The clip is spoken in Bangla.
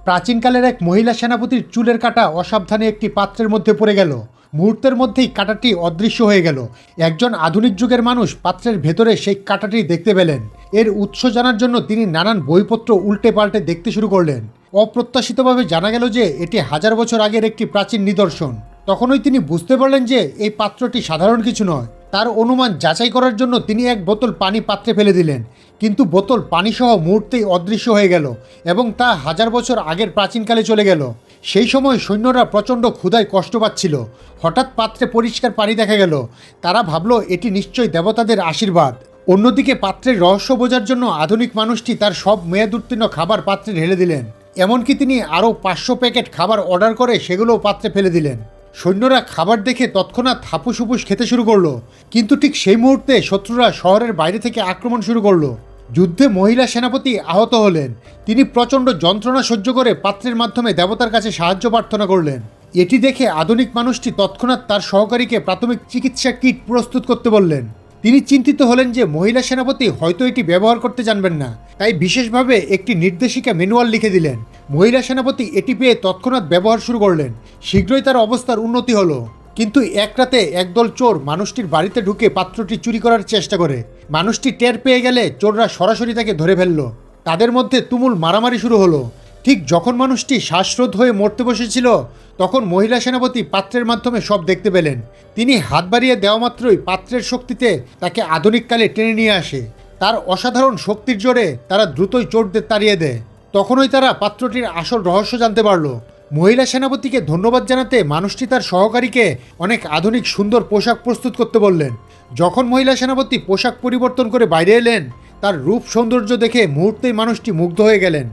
প্রাচীনকালের এক মহিলা সেনাপতির চুলের কাঁটা অসাবধানে একটি পাত্রের মধ্যে পড়ে গেল। মুহূর্তের মধ্যেই কাঁটাটি অদৃশ্য হয়ে গেল। একজন আধুনিক যুগের মানুষ পাত্রের ভেতরে সেই কাঁটাটি দেখতে পেলেন। এর উৎস জানার জন্য তিনি নানান বইপত্র উল্টে পাল্টে দেখতে শুরু করলেন। অপ্রত্যাশিতভাবে জানা গেল যে এটি হাজার বছর আগের একটি প্রাচীন নিদর্শন। তখনই তিনি বুঝতে পারলেন যে এই পাত্রটি সাধারণ কিছু নয়। তার অনুমান যাচাই করার জন্য তিনি এক বোতল পানি পাত্রে ফেলে দিলেন, কিন্তু বোতল পানিসহ মুহূর্তেই অদৃশ্য হয়ে গেল এবং তা হাজার বছর আগের প্রাচীনকালে চলে গেল। সেই সময় সৈন্যরা প্রচণ্ড ক্ষুধায় কষ্ট পাচ্ছিল। হঠাৎ পাত্রে পরিষ্কার পানি দেখা গেল। তারা ভাবল এটি নিশ্চয়ই দেবতাদের আশীর্বাদ। অন্যদিকে পাত্রের রহস্য বোঝার জন্য আধুনিক মানুষটি তার সব মেয়াদ উত্তীর্ণ খাবার পাত্রে ঢেলে দিলেন। এমনকি তিনি আরও 500 প্যাকেট খাবার অর্ডার করে সেগুলোও পাত্রে ফেলে দিলেন। সৈন্যরা খাবার দেখে তৎক্ষণাৎ হাপুস হুপুস খেতে শুরু করলো, কিন্তু ঠিক সেই মুহূর্তে শত্রুরা শহরের বাইরে থেকে আক্রমণ শুরু করলো। যুদ্ধে মহিলা সেনাপতি আহত হলেন। তিনি প্রচণ্ড যন্ত্রণা সহ্য করে পাত্রের মাধ্যমে দেবতার কাছে সাহায্য প্রার্থনা করলেন। এটি দেখে আধুনিক মানুষটি তৎক্ষণাৎ তার সহকারীকে প্রাথমিক চিকিৎসা কিট প্রস্তুত করতে বললেন। তিনি চিন্তিত হলেন যে মহিলা সেনাপতি হয়তো এটি ব্যবহার করতে জানবেন না, তাই বিশেষভাবে একটি নির্দেশিকা ম্যানুয়াল লিখে দিলেন। মহিলা সেনাপতি এটি পেয়ে তৎক্ষণাৎ ব্যবহার শুরু করলেন। শীঘ্রই তার অবস্থার উন্নতি হলো। কিন্তু এক রাতে একদল চোর মানুষটির বাড়িতে ঢুকে পাত্রটি চুরি করার চেষ্টা করে। মানুষটি টের পেয়ে গেলে চোররা সরাসরি তাকে ধরে ফেলল। তাদের মধ্যে তুমুল মারামারি শুরু হলো। ঠিক যখন মানুষটি শ্বাসরোধ হয়ে মরতে বসেছিল, তখন মহিলা সেনাপতি পাত্রের মাধ্যমে সব দেখতে পেলেন। তিনি হাত বাড়িয়ে দেওয়া মাত্রই পাত্রের শক্তিতে তাকে আধুনিককালে টেনে নিয়ে আসে। তার অসাধারণ শক্তির জোরে তারা দ্রুতই চোরদের তাড়িয়ে দেয়। তখনই তারা পাত্রটির আসল রহস্য জানতে পারল। মহিলা সেনাপতিকে ধন্যবাদ জানাতে মানুষটি তার সহকারীকে অনেক আধুনিক সুন্দর পোশাক প্রস্তুত করতে বললেন। যখন মহিলা সেনাপতি পোশাক পরিবর্তন করে বাইরে এলেন, তার রূপ সৌন্দর্য দেখে মুহূর্তেই মানুষটি মুগ্ধ হয়ে গেলেন।